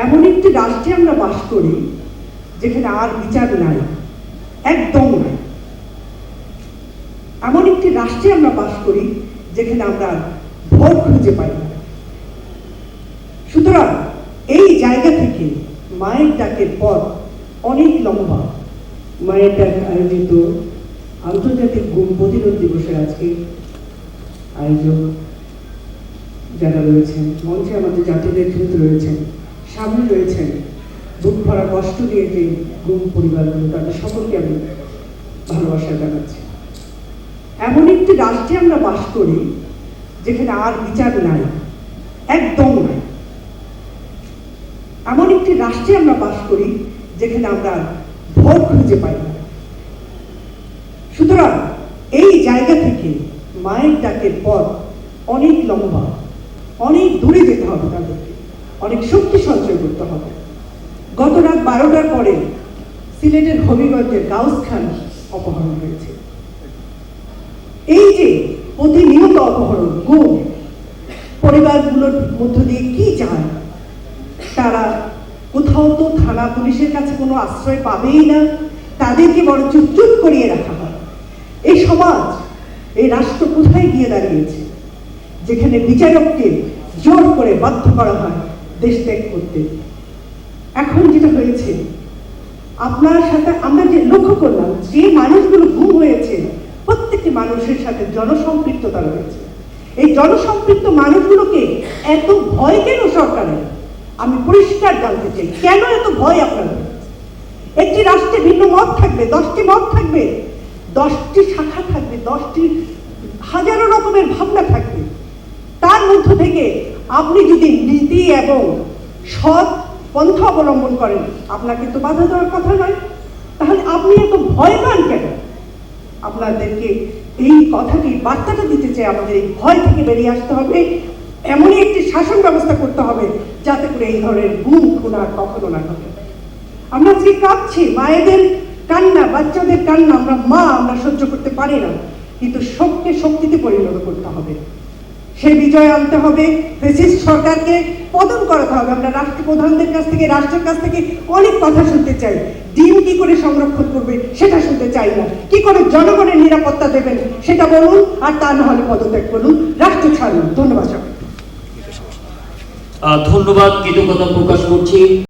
এমন একটি রাষ্ট্রে আমরা বাস করি যেখানে আর বিচার নাই, একদম নাই। এমন একটি রাষ্ট্রে আমরা বাস করি যেখানে আমরা ভোট খুঁজে পাই না। সুতরাং এই জায়গা থেকে মায়ের ডাকের পথ অনেক লম্বা। মায়ের ডাক আয়োজিত আন্তর্জাতিক গুম প্রতিরোধ দিবসের আজকে আয়োজক যারা রয়েছেন, মঞ্চে আমাদের জাতীয় নেতৃত্ব রয়েছেন, সামনে রয়েছেন বুক ভরা কষ্ট নিয়ে যে গুম পরিবারগুলো, তাদের সকলকে আমি ভালোবাসা জানাচ্ছি। এমন একটি রাষ্ট্রে আমরা বাস করি যেখানে আর বিচার নাই, একদম নাই। এমন একটি রাষ্ট্রে আমরা বাস করি যেখানে আমরা ভোট খুঁজে পাই না। সুতরাং এই জায়গা থেকে মায়ের ডাকের পথ অনেক লম্বা, অনেক দূরে যেতে হবে, তাদেরকে অনেক শক্তি সঞ্চয় করতে হবে। গত রাত 12টার পরে সিলেটের হবিগঞ্জের গাউস খান অপহরণ হয়েছে। এই যে প্রতিনিয়ত অপহরণ, গুম, পরিবারগুলোর মধ্য দিয়ে কি চায় তারা? কোথাও তো থানা পুলিশের কাছে কোনো আশ্রয় পাবেই না, তাদেরকে বড় চুপ করিয়ে রাখা হয়। এই সমাজ, এই রাষ্ট্র কোথায় গিয়ে দাঁড়িয়েছে যেখানে বিচারককে জোর করে বাধ্য করা হয় দেশ ত্যাগ করতে? এখন যেটা হয়েছে, আপনার সাথে আমরা যে লক্ষ্য করলাম, যে মানুষগুলো গুম হয়েছে প্রত্যেকটি মানুষের সাথে জনসম্পৃক্ততা রয়েছে। এই জনসম্পৃক্ত মানুষগুলোকে এত ভয় কেন সরকারের? আমি পরিষ্কার জানতে চাই, কেন এত ভয় আপনাদের? একটি রাষ্ট্রে ভিন্ন মত থাকবে, 10টি মত থাকবে, 10টি শাখা থাকবে, 10টি হাজারো রকমের ভাবনা থাকবে। তার মধ্য থেকে আপনি যদি নীতি এবং সৎ পন্থা অবলম্বন করেন, আপনাকে তো বাধা দেওয়ার কথা নয়। তাহলে আপনি এত ভয় পান কেন? আপনাদেরকে এই কথাটি, বার্তাটা দিতে চাই, আমাদের এই ভয় থেকে বেরিয়ে আসতে হবে। এমনই একটি শাসন ব্যবস্থা করতে হবে যাতে করে এই ধরনের গুম খুন আর কখনো না ঘটে। আমরা আজকে কাঁদছি, মায়েদের কান্না, বাচ্চাদের কান্না আমরা সহ্য করতে পারি না, কিন্তু শোককে শক্তিতে পরিণত করতে হবে। সে বিজয় আনতে হবে, ফ্যাসিস্ট সরকারকে পতন করাতে হবে। আমরা রাষ্ট্রপ্রধানদের কাছ থেকে, রাষ্ট্রের কাছ থেকে অনেক কথা শুনতে চাই। ডিম কি করে সংরক্ষণ করবে সেটা শুনতে চাই না, কি করে জনগণের নিরাপত্তা দেবেন সেটা বলুন, আর তা না হলে পদত্যাগ করুন, রাষ্ট্র ছাড়ুন। ধন্যবাদ। ধন্যবাদ, কৃতজ্ঞতা প্রকাশ করছি।